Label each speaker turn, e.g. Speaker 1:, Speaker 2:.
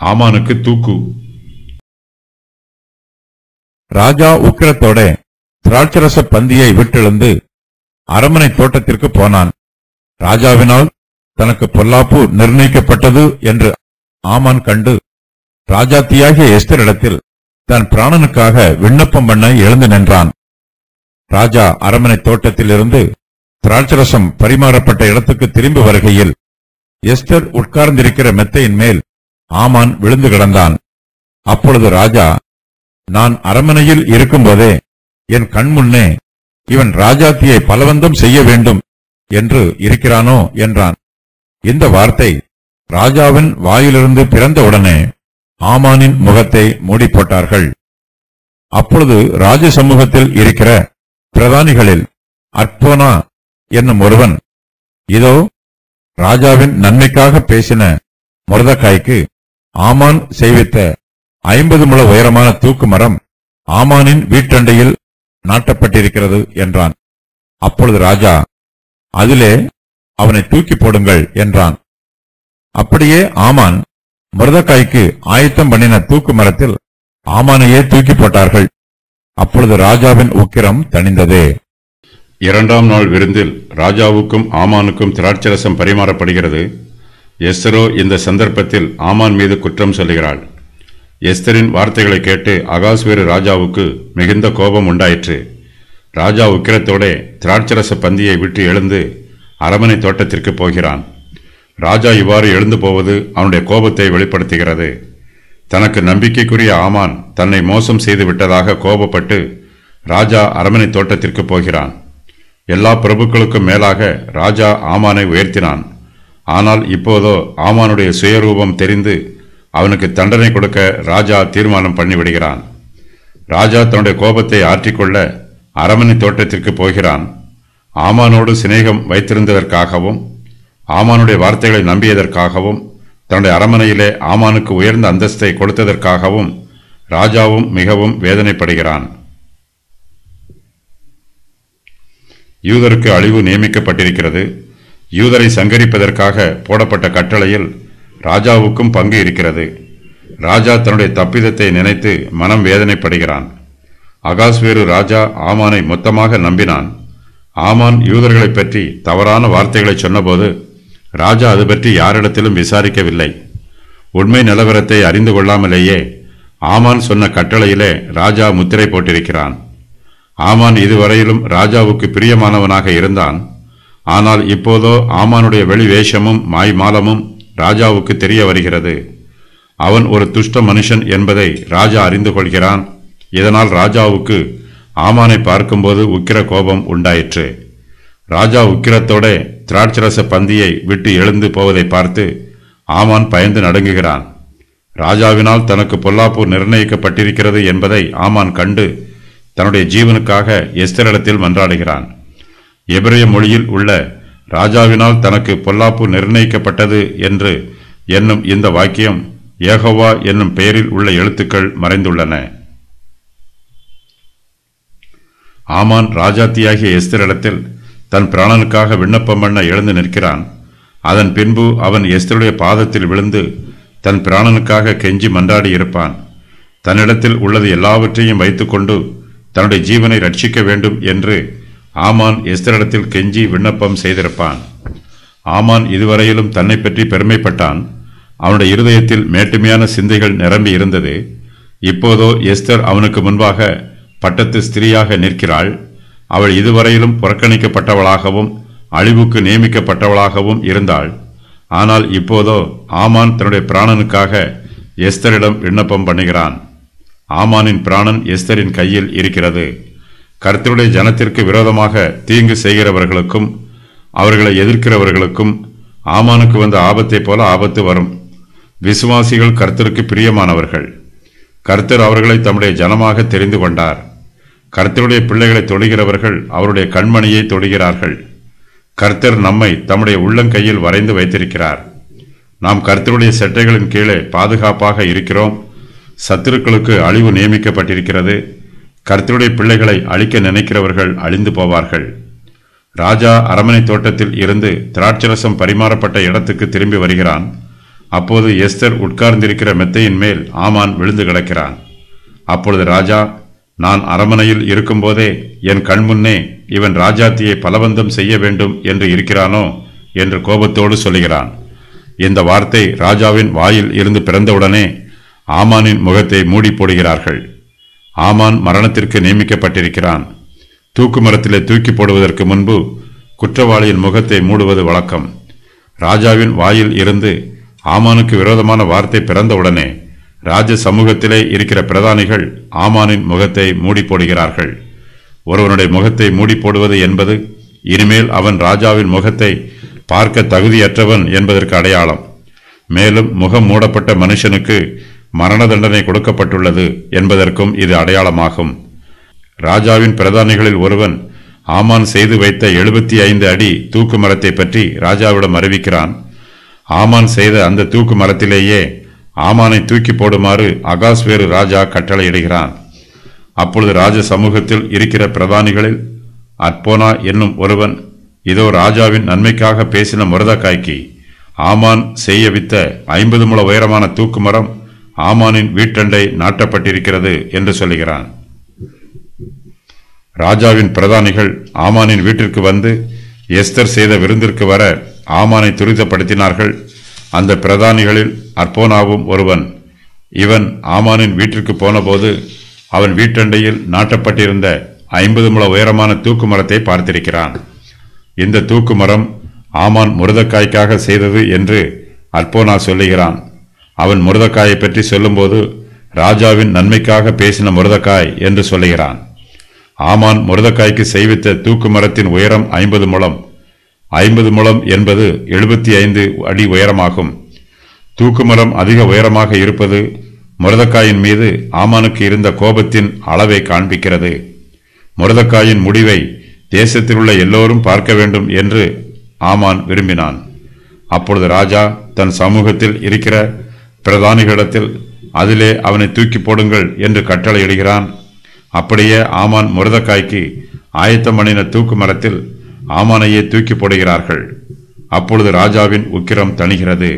Speaker 1: ஆமானுக்கு தூக்கு.
Speaker 2: ராஜா உக்கிரத்தோட திராட்சரச பந்தியை விட்டெழுந்து அரமனை தோட்டத்திற்கு போனான். ராஜாவினால் தனக்கு பொல்லாப்பு நிர்ணயிக்கப்பட்டது என்று ஆமான் கண்டு ராஜாத்தியாகிய எஸ்தரிடத்தில் தன் பிராணனுக்காக விண்ணப்பம் பண்ண எழுந்து நின்றான். ராஜா அரமனை தோட்டத்திலிருந்து திராட்சரசம் பரிமாறப்பட்ட இடத்துக்கு திரும்பி வருகையில் எஸ்தர் உட்கார்ந்திருக்கிற மெத்தையின் மேல் ஆமான் விழுந்து கிடந்தான். அப்பொழுது ராஜா, நான் அரமனையில் இருக்கும்போதே என் கண்முன்னே இவன் ராஜாத்தியை பலவந்தம் செய்ய வேண்டும் என்று இருக்கிறானோ என்றான். இந்த வார்த்தை ராஜாவின் வாயிலிருந்து பிறந்தவுடனே ஆமானின் முகத்தை மூடி போட்டார்கள். அப்பொழுது ராஜ சமூகத்தில் இருக்கிற பிரதானிகளில் அர்போனா என்னும் ஒருவன், இதோ ராஜாவின் நன்மைக்காக பேசின மொர்தெகாய்க்கு ஆமான் செய்வித்த 50 முழ உயரமான தூக்கு மரம் ஆமானின் வீட்டண்டையில் நாட்டப்பட்டிருக்கிறது என்றான். அப்பொழுது ராஜா, அதிலே அவனை தூக்கி போடுங்கள் என்றான். அப்படியே ஆமான் மொர்தெகாய்க்கு ஆயத்தம் பண்ணின தூக்கு மரத்தில் ஆமானையே தூக்கி போட்டார்கள். அப்பொழுது ராஜாவின் உக்கிரம் தணிந்தது.
Speaker 1: 2ஆம் நாள் விருந்தில் ராஜாவுக்கும் ஆமானுக்கும் திராட்சரசம் பரிமாறப்படுகிறது. எஸ்தரோ இந்த சந்தர்ப்பத்தில் ஆமான் மீது குற்றம் சொல்லுகிறாள். எஸ்தரின் வார்த்தைகளை கேட்டு அகாஸ்வேரு ராஜாவுக்கு மிகுந்த கோபம் உண்டாயிற்று. ராஜா உக்கிரத்தோட திராட்சரச பந்தியை விட்டு எழுந்து அரமனை தோட்டத்திற்கு போகிறான். ராஜா இவ்வாறு எழுந்து போவது அவனுடைய கோபத்தை வெளிப்படுத்துகிறது. தனக்கு நம்பிக்கைக்குரிய ஆமான் தன்னை மோசம் செய்து விட்டதாக கோபப்பட்டு ராஜா அரமனை தோட்டத்திற்கு போகிறான். எல்லா பிரபுக்களுக்கும் மேலாக ராஜா ஆமானை உயர்த்தினான். ஆனால் இப்போதோ ஆமானுடைய சுயரூபம் தெரிந்து அவனுக்கு தண்டனை கொடுக்க ராஜா தீர்மானம் பண்ணிவிடுகிறான். ராஜா தன்னுடைய கோபத்தை ஆற்றிக்கொள்ள அரமனை தோட்டத்திற்கு போகிறான். ஆமானோடு சிநேகம் வைத்திருந்ததற்காகவும் ஆமானுடைய வார்த்தைகளை நம்பியதற்காகவும் தன்னுடைய அரமனையிலே ஆமானுக்கு உயர்ந்த அந்தஸ்தை கொடுத்ததற்காகவும் ராஜாவும் மிகவும் வேதனைப்படுகிறான். யூதருக்கு அழிவு நியமிக்கப்பட்டிருக்கிறது. யூதரை சங்கரிப்பதற்காக போடப்பட்ட கட்டளையில் ராஜாவுக்கும் பங்கு இருக்கிறது. ராஜா தன்னுடைய தப்பிதத்தை நினைத்து மனம் வேதனைப்படுகிறான். அகாஸ்வேரு ராஜா ஆமானை மொத்தமாக நம்பினான். ஆமான் யூதர்களை பற்றி தவறான வார்த்தைகளை சொன்னபோது ராஜா அது பற்றி யாரிடத்திலும் விசாரிக்கவில்லை. உண்மை நிலவரத்தை அறிந்து கொள்ளாமலேயே ஆமான் சொன்ன கட்டளையிலே ராஜா முத்திரை போட்டிருக்கிறான். ஆமான் இதுவரையிலும் ராஜாவுக்கு பிரியமானவனாக இருந்தான். ஆனால் இப்போதோ ஆமானுடைய வெளி வேஷமும் மாய்மாலமும் ராஜாவுக்கு தெரிய வருகிறது. அவன் ஒரு துஷ்ட மனுஷன் என்பதை ராஜா அறிந்து கொள்கிறான். இதனால் ராஜாவுக்கு ஆமானை பார்க்கும்போது உக்கிர கோபம் உண்டாயிற்று. ராஜா உக்கிரத்தோட திராட்சரச பந்தியை விட்டு எழுந்து போவதை பார்த்து ஆமான் பயந்து நடுங்குகிறான். ராஜாவினால் தனக்கு பொல்லாப்பு நிர்ணயிக்கப்பட்டிருக்கிறது என்பதை ஆமான் கண்டு தன்னுடைய ஜீவனுக்காக எஸ்தரிடத்தில் மன்றாடுகிறான். எபிரேய மொழியில் உள்ள ராஜாவினால் தனக்கு பொல்லாப்பு நிர்ணயிக்கப்பட்டது என்று என்னும் இந்த வாக்கியம் யெகோவா என்னும் பெயரில் உள்ள எழுத்துக்கள் மறைந்துள்ளன. ஆமான் ராஜாத்தியாகிய எஸ்தரிடத்தில் தன் பிராணனுக்காக விண்ணப்பம் பண்ண எழுந்து நிற்கிறான். அதன் பின்பு அவன் எஸ்தருடைய பாதத்தில் விழுந்து தன் பிராணனுக்காக கெஞ்சி மன்றாடி இருப்பான். தன்னிடத்தில் உள்ளது எல்லாவற்றையும் வைத்துக்கொண்டு தன்னுடைய ஜீவனை ரட்சிக்க வேண்டும் என்று ஆமான் எஸ்தரிடத்தில் கெஞ்சி விண்ணப்பம் செய்திருப்பான். ஆமான் இதுவரையிலும் தன்னை பற்றி பெருமைப்பட்டான். அவனுடைய இருதயத்தில் மேட்டுமையான சிந்தைகள் நிரம்பி இருந்தது. இப்போதோ எஸ்தர் அவனுக்கு முன்பாக பட்டத்து ஸ்திரீயாக நிற்கிறாள். அவள் இதுவரையிலும் புறக்கணிக்கப்பட்டவளாகவும் அழிவுக்கு நியமிக்கப்பட்டவளாகவும் இருந்தாள். ஆனால் இப்போதோ ஆமான் தன்னுடைய பிராணனுக்காக எஸ்தரிடம் விண்ணப்பம் பண்ணுகிறான். ஆமானின் பிராணன் எஸ்தரின் கையில் இருக்கிறது. கர்த்தருடைய ஜனத்திற்கு விரோதமாக தீங்கு செய்கிறவர்களுக்கும் அவர்களை எதிர்க்கிறவர்களுக்கும் ஆமானுக்கு வந்த ஆபத்தை போல ஆபத்து வரும். விசுவாசிகள் கர்த்தருக்கு பிரியமானவர்கள். கர்த்தர் அவர்களை தம்முடைய ஜனமாக தெரிந்து கொண்டார். கர்த்தருடைய பிள்ளைகளை தொடுகிறவர்கள் அவருடைய கண்மணியை தொடுகிறார்கள். கர்த்தர் நம்மை தம்முடைய உள்ளங்கையில் வரைந்து வைத்திருக்கிறார். நாம் கர்த்தருடைய செட்டைகளின் கீழே பாதுகாப்பாக இருக்கிறோம். சத்துருக்களுக்கு அழிவு நியமிக்கப்பட்டிருக்கிறது. கர்த்தருடைய பிள்ளைகளை அழிக்க நினைக்கிறவர்கள் அழிந்து போவார்கள். ராஜா அரமனை தோட்டத்தில் இருந்து திராட்சரசம் பரிமாறப்பட்ட இடத்துக்கு திரும்பி வருகிறான். அப்போது எஸ்தர் உட்கார்ந்திருக்கிற மெத்தையின் மேல் ஆமான் விழுந்து கிடக்கிறான். அப்பொழுது ராஜா, நான் அரமனையில் இருக்கும்போதே என் கண்முன்னே இவன் ராஜாத்தியை பலவந்தம் செய்ய வேண்டும் என்று இருக்கிறானோ என்று கோபத்தோடு சொல்லுகிறான். இந்த வார்த்தை ராஜாவின் வாயில் இருந்து பிறந்தவுடனே ஆமானின் முகத்தை மூடி போடுகிறார்கள். ஆமான் மரணத்திற்கு நியமிக்கப்பட்டிருக்கிறான். தூக்கு மரத்திலே தூக்கி போடுவதற்கு முன்பு குற்றவாளியின் முகத்தை மூடுவது வழக்கம். ராஜாவின் வாயில் இருந்து ஆமானுக்கு விரோதமான வார்த்தை பிறந்தவுடனே ராஜ சமூகத்திலே இருக்கிற பிரதானிகள் ஆமானின் முகத்தை மூடி போடுகிறார்கள். ஒருவனுடைய முகத்தை மூடி போடுவது என்பது இனிமேல் அவன் ராஜாவின் முகத்தை பார்க்க தகுதியற்றவன் என்பதற்கு அடையாளம். மேலும் முகம் மூடப்பட்ட மனுஷனுக்கு மரண தண்டனை கொடுக்கப்பட்டுள்ளது என்பதற்கும் இது அடையாளமாகும். ராஜாவின் பிரதானிகளில் ஒருவன் ஆமான் செய்து வைத்த 75 அடி தூக்கு மரத்தை பற்றி ராஜாவிடம் அறிவிக்கிறான். ஆமான் செய்த அந்த தூக்கு மரத்திலேயே ஆமானை தூக்கி போடுமாறு அகாஸ்வேரு ராஜா கட்டளையிடுகிறான். அப்பொழுது ராஜ சமூகத்தில் இருக்கிற பிரதானிகளில் அற்போனா என்னும் ஒருவன், இதோ ராஜாவின் நன்மைக்காக பேசின மொர்தெகாய்க்கு ஆமான் செய்யவித்த 50 முழ உயரமான தூக்கு மரம் ஆமானின் வீட்டண்டை நாட்டப்பட்டிருக்கிறது என்று சொல்லுகிறான். ராஜாவின் பிரதானிகள் ஆமானின் வீட்டிற்கு வந்து எஸ்தர் செய்த விருந்திற்கு வர ஆமானை துரிதப்படுத்தினார்கள். அந்த பிரதானிகளில் அற்போனாவும் ஒருவன். இவன் ஆமானின் வீட்டிற்கு போனபோது அவன் வீட்டண்டையில் நாட்டப்பட்டிருந்த 50 முழ உயரமான தூக்கு மரத்தை பார்த்திருக்கிறான். இந்த தூக்கு மரம் ஆமான் மொர்தெகாய்க்காக செய்தது என்று அற்போனா சொல்லுகிறான். அவன் மொர்தெகாயை பற்றி சொல்லும்போது ராஜாவின் நன்மைக்காக பேசின மொர்தெகாய் என்று சொல்லுகிறான். ஆமான் மொர்தெகாய்க்கு செய்வித்த தூக்கு மரத்தின் உயரம் 50 முழம். 50 முழம் என்பது 75 அடி உயரமாகும். தூக்கு மரம் அதிக உயரமாக இருப்பது மொர்தெகாயின் மீது ஆமானுக்கு இருந்த கோபத்தின் அளவை காண்பிக்கிறது. மொர்தெகாயின் முடிவை தேசத்தில் உள்ள எல்லோரும் பார்க்க வேண்டும் என்று ஆமான் விரும்பினான். அப்பொழுது ராஜா தன் சமூகத்தில் இருக்கிற பிரதானிகளிடத்தில் அதிலே அவனை தூக்கி போடுங்கள் என்று கட்டளையிடுகிறான். அப்படியே ஆமான் மொர்தெகாய்க்கு ஆயத்தம் பண்ணின தூக்கு மரத்தில் ஆமானையே தூக்கி போடுகிறார்கள். அப்பொழுது ராஜாவின் உக்கிரம் தணிகிறது.